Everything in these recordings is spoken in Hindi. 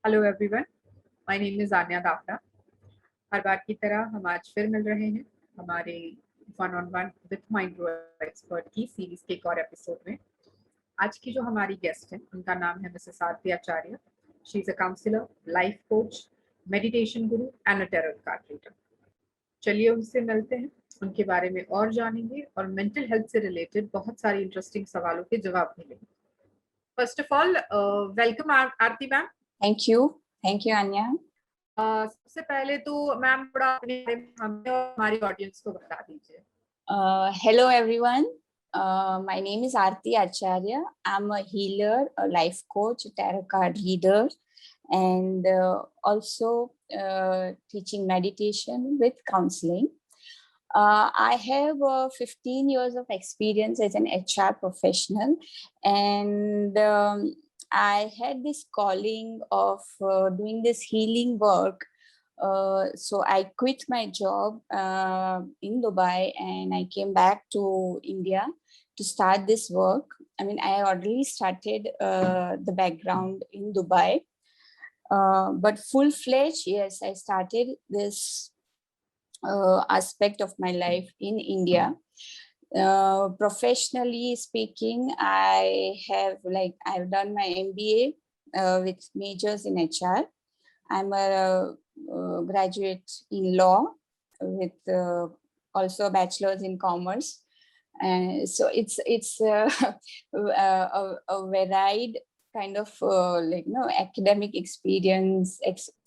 Hello everyone, my name is Anya Dafra. हर बार की तरह हम आज फिर मिल रहे हैं हमारे one on one with mind grower expert की सीरीज के एक और एपिसोड में। आज की जो हमारी गेस्ट है उनका नाम है Mrs Aarti Acharya. She is a counsellor, life coach, meditation guru and a tarot card reader. चलिए उनसे मिलते हैं, उनके बारे में और जानेंगे और मेंटल हेल्थ से रिलेटेड बहुत सारे इंटरेस्टिंग सवालों के जवाब मिलेंगे। First of all welcome Aarti ma'am. Thank you Aanya. सबसे पहले तो मैम थोड़ा अपने बारे में हमें और हमारी ऑडियंस को बता दीजिए। Hello everyone. My name is Aarti Acharya. I'm a healer, a life coach, a tarot card reader, and also teaching meditation with counseling. I have 15 years of experience as an HR professional, and I had this calling of doing this healing work. So I quit my job in Dubai and I came back to India to start this work. I mean, I already started the background in Dubai, but full-fledged, yes, I started this aspect of my life in India. Professionally speaking, I've done my MBA with majors in HR. I'm a graduate in law with also a bachelor's in commerce. So it's a varied kind of academic experience.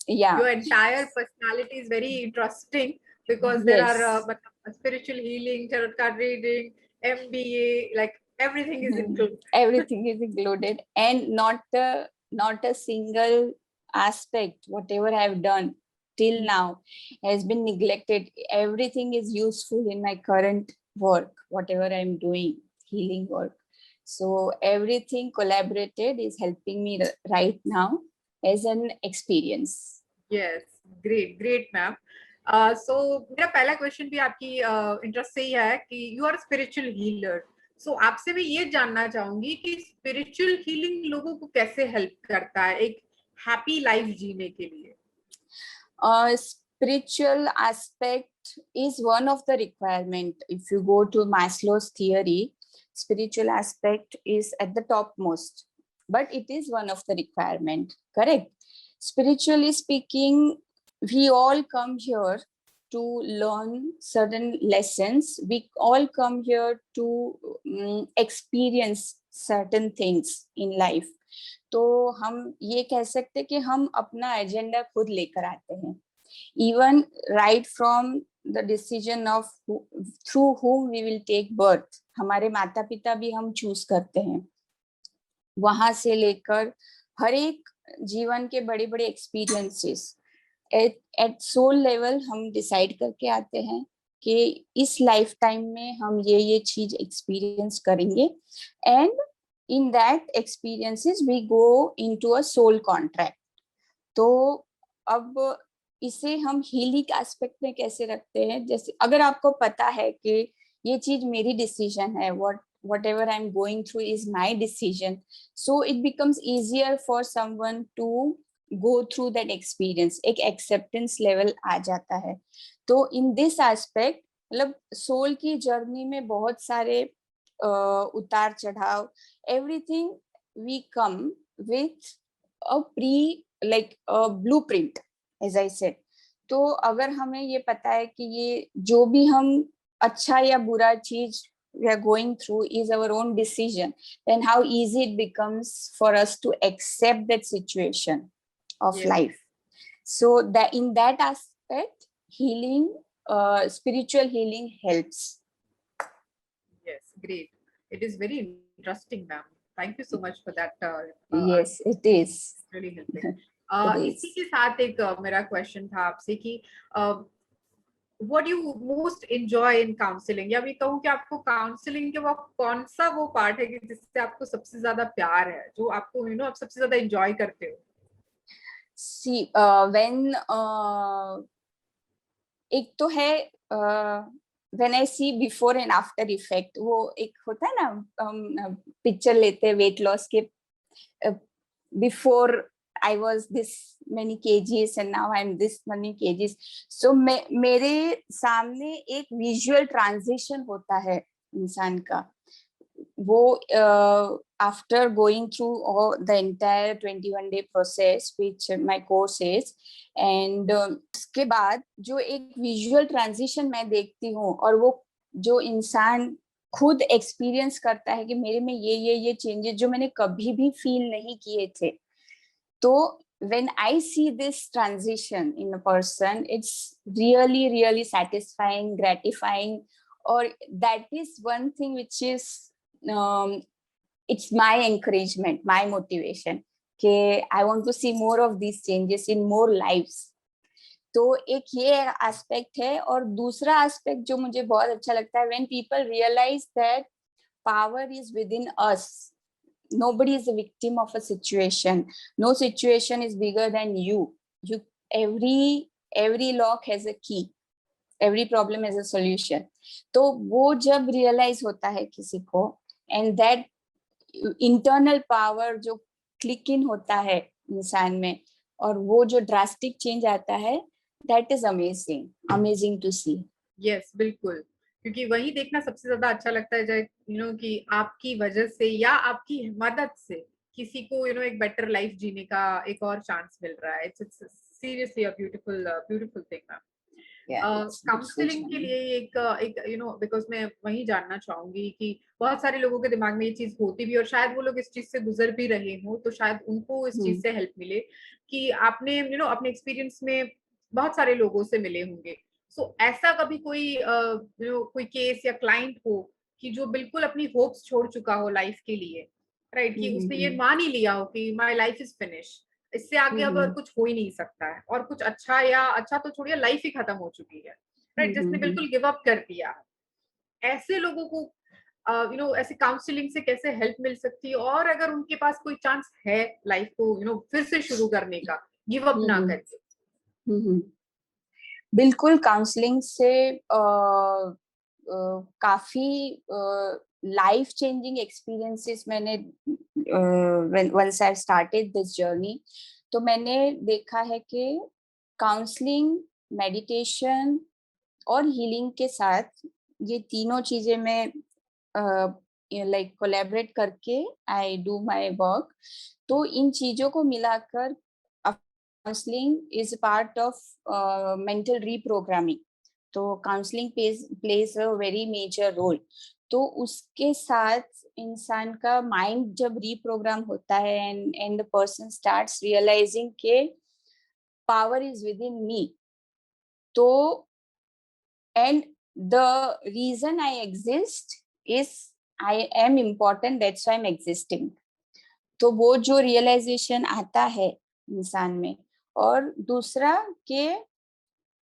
Your entire personality is very interesting because there are spiritual healing, tarot card reading, MBA, like everything is included. Everything is included, and not a single aspect, whatever I've done till now has been neglected. Everything is useful in my current work, whatever I'm doing, healing work. So everything collaborated is helping me right now as an experience. Yes, great ma'am. So मेरा पहला क्वेश्चन भी आपकी इंटरेस्ट से ही है कि यू आर स्पिरिचुअल हीलर। सो आपसे मैं ये जानना चाहूंगी कि स्पिरिचुअल हीलिंग लोगों को कैसे हेल्प करता है एक हैप्पी लाइफ जीने के लिए? Spiritual aspect is one of the requirement. If you go to Maslow's theory, spiritual aspect is at the topmost, but it is one of the requirement. Correct. Spiritually speaking, we all come here to learn certain lessons. We all come here to experience certain things in life. तो हम ये कह सकते कि हम अपना एजेंडा खुद लेकर आते हैं. Even right from the decision of through whom we will take birth, हमारे माता पिता भी हम चूज करते हैं. वहां से लेकर हर एक जीवन के बड़े बड़े एक्सपीरियंसेस एट सोल लेवल हम डिसाइड करके आते हैं कि इस लाइफ टाइम में हम ये चीज एक्सपीरियंस करेंगे, and in that experiences we go into a soul contract. तो अब इसे हम हीलिंग एस्पेक्ट में कैसे रखते हैं? जैसे अगर आपको पता है कि ये चीज मेरी डिसीजन है, whatever I'm going through is my decision, so it becomes easier for someone to go through that experience. एक acceptance level आ जाता है. तो in this aspect, मतलब सोल की जर्नी में बहुत सारे उतार चढ़ाव, everything we come with a blueprint, as I said. तो अगर हमें ये पता है कि ये जो भी हम अच्छा या बुरा चीज we are going through is our own decision, then how easy it becomes for us to accept that situation of life. So that in that aspect, healing, spiritual healing helps. Yes, great. It is very interesting, ma'am. Thank you so much for that. Yes, it is. Really helping. इसी के साथ एक मेरा क्वेश्चन था आपसे कि what do you most enjoy in counseling? या मैं कहूँ कि आपको काउंसलिंग के वो कौन सा वो पार्ट है कि जिससे आपको सबसे ज्यादा प्यार है, जो आपको आप सबसे ज्यादा एंजॉय करते हो? See, when एक तो है when I see before and after effect, वो एक होता है ना, पिक्चर लेते हैं वेट लॉस के before I was this many kgs and now I'm this many kgs. So मेरे सामने एक visual transition होता है इंसान का, वो after going through all the entire 21-day process which my course is, and उसके बाद जो एक visual transition मैं देखती हूँ, और वो जो इंसान खुद एक्सपीरियंस करता है कि मेरे में ये चेंजेस जो मैंने कभी भी फील नहीं किए थे, तो when I see this transition in a person, it's really satisfying, gratifying, or that is one thing which is it's my encouragement, my motivation, कि I want to see more of these changes in more lives. तो एक ये एस्पेक्ट है, और दूसरा एस्पेक्ट जो मुझे बहुत अच्छा लगता है, when people realize that power is within us. Nobody is a victim of a situation. No situation is bigger than you. Every lock has a key. Every problem has a solution. तो वो जब realize होता है किसी को, and that internal power जो click in होता है इंसान में, और वो जो drastic change आता है, that is amazing to see. Yes, बिल्कुल, क्योंकि वही देखना सबसे ज्यादा अच्छा लगता है, जब कि आपकी वजह से या आपकी मदद से किसी को एक बेटर लाइफ जीने का एक और चांस मिल रहा है. It's seriously a beautiful thing ma'am. Counselling के लिए एक बिकॉज मैं वही जानना चाहूंगी कि बहुत सारे लोगों के दिमाग में ये चीज होती भी, और शायद वो लोग इस चीज से गुजर भी रहे हो, तो शायद उनको इस चीज से हेल्प मिले कि आपने अपने एक्सपीरियंस में बहुत सारे लोगों से मिले होंगे. सो ऐसा कभी कोई केस या क्लाइंट हो कि जो बिल्कुल अपनी होप्स छोड़ चुका हो लाइफ के लिए, राइट, कि उसने ये मान ही लिया हो कि माय लाइफ इज फिनिश, इससे आगे अब और कुछ हो ही नहीं सकता है, और कुछ अच्छा तो छोड़िए, लाइफ ही खत्म हो चुकी है, राइट, जिसने बिल्कुल गिव अप कर दिया. ऐसे लोगों को ऐसे काउंसलिंग से कैसे हेल्प मिल सकती है, और अगर उनके पास कोई चांस है लाइफ को फिर से शुरू करने का, गिव अप ना करके. बिल्कुल, काउंसलिंग से काफी लाइफ चेंजिंग एक्सपीरियंसेस मैंने once I started this journey, तो मैंने देखा है कि काउंसलिंग, मेडिटेशन और हीलिंग के साथ ये तीनों चीजें मैं लाइक कोलैबोरेट करके आई डू माय वर्क. तो इन चीजों को मिलाकर counseling is a part of mental reprogramming. तो counseling plays a very major role. तो उसके साथ इंसान का माइंड जब रीप्रोग्राम होता है, and the person starts realizing के power is within me. तो and the reason I exist is I am important, that's why I'm existing. तो वो जो realization आता है इंसान में, और दूसरा कि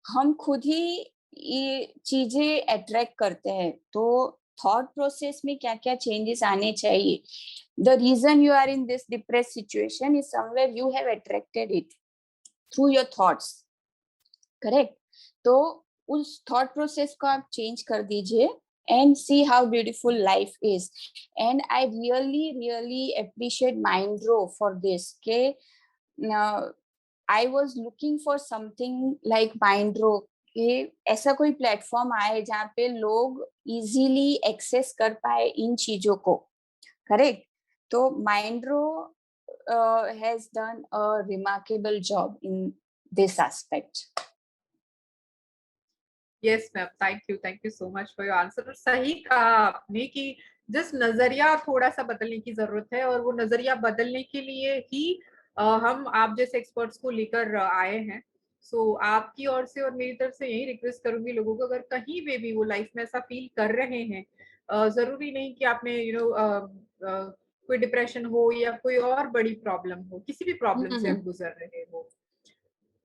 हम खुद ही ये चीजें अट्रैक्ट करते हैं, तो थॉट प्रोसेस में क्या क्या चेंजेस आने चाहिए. The reason you are in this depress situation is somewhere you have attracted it through your thoughts, correct. तो उस थॉट प्रोसेस को आप चेंज कर दीजिए and see how beautiful life is. And I really appreciate Mindro for this. Okay, now I was looking for something like Mindro, कि ऐसा कोई प्लेटफॉर्म आए जहाँ पे लोग इजीली एक्सेस कर पाए इन चीजों को, करेक्ट. तो Mindro has done a remarkable job in this aspect. Yes ma'am, thank you so much for your answer. सही कहा आपने कि जिस नजरिया थोड़ा सा बदलने की जरूरत है, और वो नजरिया बदलने के लिए ही हम आप जैसे एक्सपर्ट्स को लेकर आए हैं. सो आपकी ओर से और मेरी तरफ से यही रिक्वेस्ट करूंगी लोगों को, अगर कहीं पे भी वो लाइफ में ऐसा फील कर रहे हैं, जरूरी नहीं कि आपने कोई डिप्रेशन हो या कोई और बड़ी प्रॉब्लम हो, किसी भी प्रॉब्लम से आप गुजर रहे हो,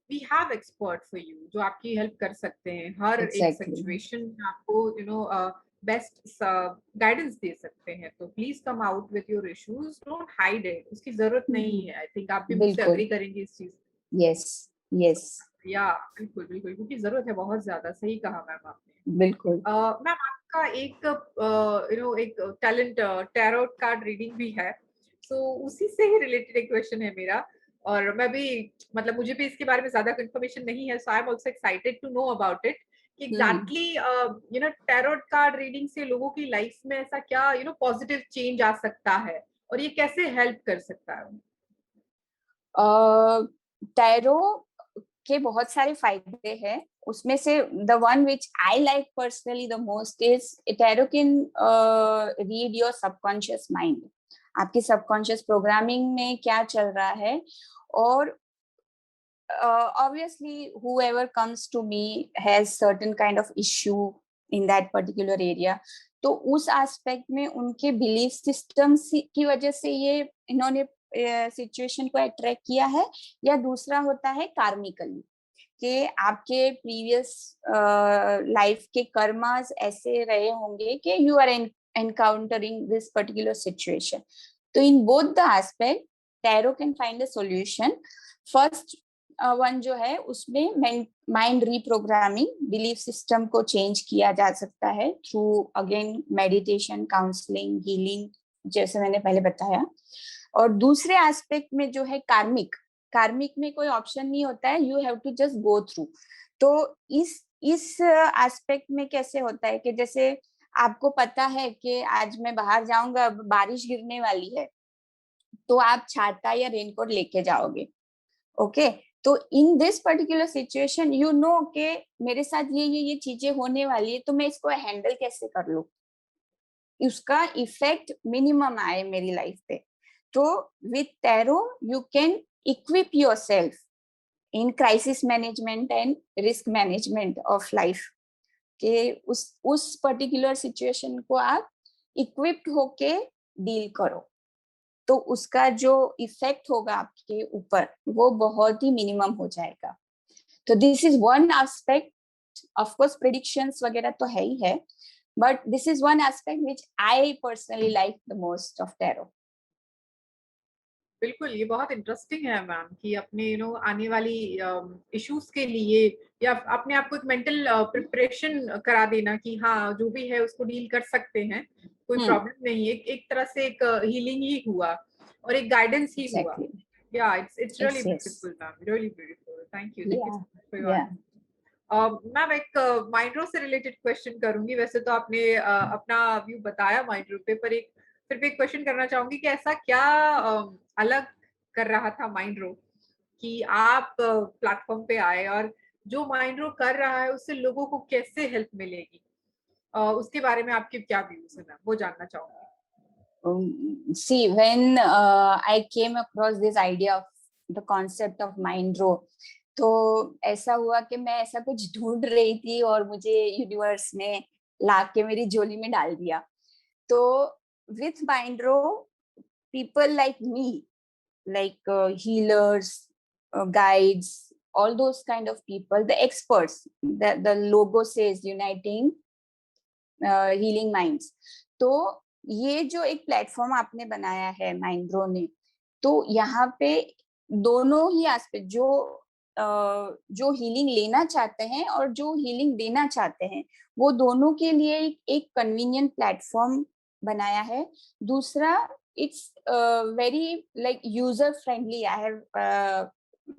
we have expert for you जो आपकी हेल्प कर सकते हैं हर एक सिचुएशन में, आपको बेस्ट गाइडेंस दे सकते हैं. तो please come out with your issues, don't hide it, उसकी जरूरत नहीं है. आई थिंक आप भी मुझसे एग्री करेंगे इस चीज. यस या बिल्कुल, क्योंकि जरूरत है बहुत ज्यादा. सही कहा मैम आपने. बिल्कुल. मैम, आपका एक टैलेंट टैरोट कार्ड रीडिंग भी है, सो उसी से ही रिलेटेड एक क्वेश्चन है मेरा और मैं भी मतलब मुझे भी इसके बारे में ज्यादा इन्फॉर्मेशन नहीं है, so I am also excited to know about it कि एग्जैक्टली टैरोट कार्ड रीडिंग से लोगों की लाइफ में ऐसा क्या पॉजिटिव चेंज आ सकता है और ये कैसे हेल्प कर सकता है। टैरो के बहुत सारे फायदे हैं, उसमें से the one which I like personally the most is tarot can read your subconscious mind. आपकी सबकॉन्शियस प्रोग्रामिंग में क्या चल रहा है, और obviously whoever comes to me has certain kind of issue in that particular area, तो उस एस्पेक्ट में उनके बिलीफ सिस्टम की वजह से ये इन्होंने सिचुएशन को अट्रैक्ट किया है, या दूसरा होता है कार्मिकली कि आपके प्रीवियस लाइफ के कर्मास ऐसे रहे होंगे कि you are encountering this particular situation. तो in both the aspect tarot can find a solution. First one जो है उसमें माइंड रीप्रोग्रामिंग, बिलीफ सिस्टम को चेंज किया जा सकता है through again meditation, counselling, healing, जैसे मैंने पहले बताया। और दूसरे एस्पेक्ट में जो है कार्मिक में कोई ऑप्शन नहीं होता है, you have to just go through. तो इस एस्पेक्ट में कैसे होता है कि जैसे आपको पता है कि आज मैं बाहर जाऊंगा, बारिश गिरने वाली है, तो आप छाता या रेनकोट लेके जाओगे। ओके, तो in this particular situation you know के मेरे साथ ये चीजें होने वाली है, तो मैं इसको हैंडल कैसे कर लूं, उसका इफेक्ट मिनिमम आए मेरी लाइफ पे। तो with tarot you can equip yourself in crisis management and risk management of life, के उस पर्टिकुलर सिचुएशन को आप इक्विप्ड होके डील करो, तो उसका जो इफेक्ट होगा आपके ऊपर वो बहुत ही मिनिमम हो जाएगा। तो this is one aspect. Of course predictions वगैरह तो है ही है, but this is one aspect which I personally like the most of tarot. बिल्कुल, ये बहुत इंटरेस्टिंग है मैम कि अपने आने वाली इश्यूज के लिए या अपने आप को एक मेंटल प्रिपरेशन करा देना कि हाँ जो भी है उसको डील कर सकते हैं, कोई प्रॉब्लम नहीं है। एक तरह से एक हीलिंग ही हुआ और एक गाइडेंस ही हुआ। Exactly. या it's really Yes, yes. Beautiful ma'am, really beautiful. Thank you so Yeah, much for your. yeah. Ma'am एक माइंड्रो से रिलेटेड क्वेश्चन करूंगी। वैसे तो आपने अपना व्यू बताया माइंड्रो पे, पर एक फिर भी एक क्वेश्चन करना चाहूंगी कि ऐसा क्या अलग कर रहा था माइंड्रो कि आप प्लेटफॉर्म पे आए, और जो माइंड्रो कर रहा है उससे लोगों को कैसे हेल्प मिलेगी, उसके बारे में आपके क्या व्यूज है मैम, वो जानना चाहूंगी। See, when I came across this idea of the concept of Mindro, तो ऐसा हुआ कि मैं ऐसा कुछ ढूंढ रही थी और मुझे यूनिवर्स ने ला के मेरी झोली में डाल दिया। तो with Mindro, people like me, like healers, guides, all those kind of people, the experts, the logo says uniting healing minds. तो ये जो एक प्लेटफॉर्म आपने बनाया है माइंड्रो ने, तो यहाँ पे दोनों ही एस्पेक्ट, जो हीलिंग लेना चाहते हैं और जो हीलिंग देना चाहते हैं, वो दोनों के लिए एक कन्वीनियंट प्लेटफॉर्म बनाया है। दूसरा, it's very like user friendly.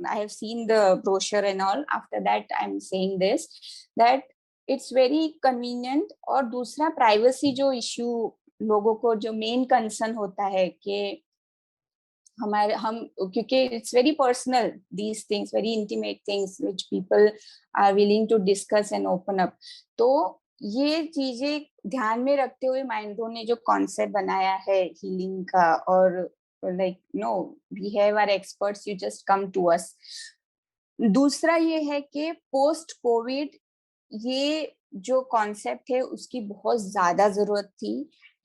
I have seen the brochure and all. After that, I'm saying this, that it's very convenient. और दूसरा, प्राइवेसी जो इश्यू लोगों को जो मेन कंसर्न होता है कि हम क्योंकि it's very personal, these things, very intimate things which people are willing to discuss and open up. तो ये चीजें ध्यान में रखते हुए माइंड्रो ने जो कॉन्सेप्ट बनाया है हीलिंग का, और like no we have our experts, you just come to us. दूसरा ये है कि पोस्ट कोविड ये जो कॉन्सेप्ट है उसकी बहुत ज्यादा जरूरत थी,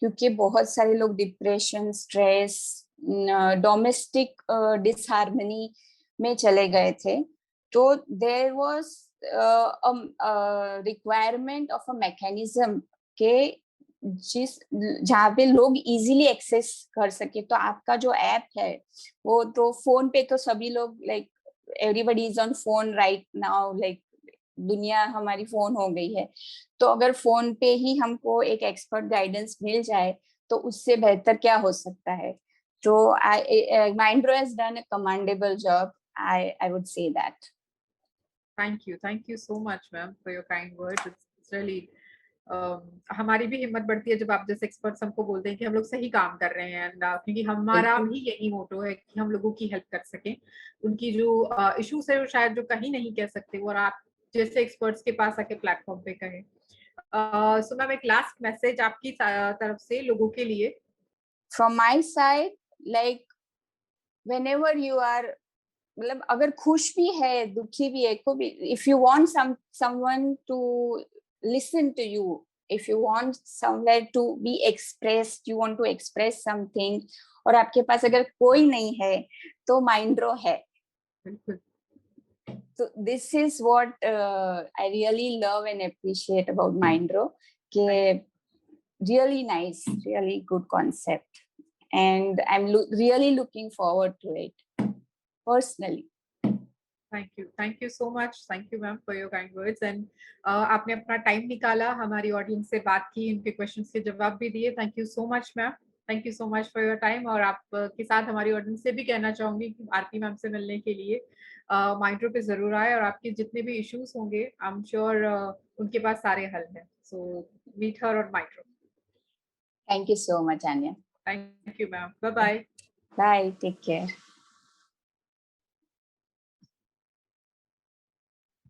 क्योंकि बहुत सारे लोग डिप्रेशन, स्ट्रेस, डोमेस्टिक डिसहार्मनी में चले गए थे। तो there was requirement of a mechanism के जहाँ पे लोग इजीली एक्सेस कर सके। तो आपका जो ऐप है वो तो फोन पे तो सभी लोग, like everybody is on phone right now, like दुनिया हमारी फोन हो गई है। तो अगर फोन पे ही हमको एक एक्सपर्ट गाइडेंस मिल जाए तो उससे बेहतर क्या हो सकता है। So Mindro has done a commendable job. I would say that. Thank you so much, ma'am, for your kind words. It's really हमारी भी हिम्मत बढ़ती है जब आप जैसे एक्सपर्ट्स हमको बोलते हैं कि हम लोग सही काम कर रहे हैं, क्योंकि हमारा भी यही मोटो है कि हम लोगों की हेल्प कर सकें, उनकी जो इश्यूज है वो शायद जो कहीं नहीं कह सकते वो आप जैसे एक्सपर्ट्स के पास आके प्लेटफॉर्म पे कहें। सो मैम, एक लास्ट मैसेज आपकी तरफ से लोगों के लिए। From my side, like whenever you are, मतलब अगर खुश भी है दुखी भी है को भी, if you want someone to listen to you, if you want somewhere to be expressed, you want to express something, और आपके पास अगर कोई नहीं है तो Mindro है। So this is what I really love and appreciate about Mindro. कि really nice, really good concept, and I'm really looking forward to it personally. Thank you so much. Thank you, ma'am, for your kind words. And आपने अपना टाइम निकाला, हमारी ऑडियंस से बात की, उनके क्वेश्चंस के जवाब भी दिए। Thank you so much ma'am, thank you so much for your time. और आप के साथ हमारी ऑडियंस से भी कहना चाहूंगी कि आरती मैम से मिलने के लिए माइंड्रो पे जरूर आए, और आपके जितने भी इश्यूज होंगे आई एम श्योर उनके पास सारे हल हैं। सो मीट हर और माइंड्रो। Thank you so much, Anya. Thank you, ma'am. Bye bye. Bye. Take care.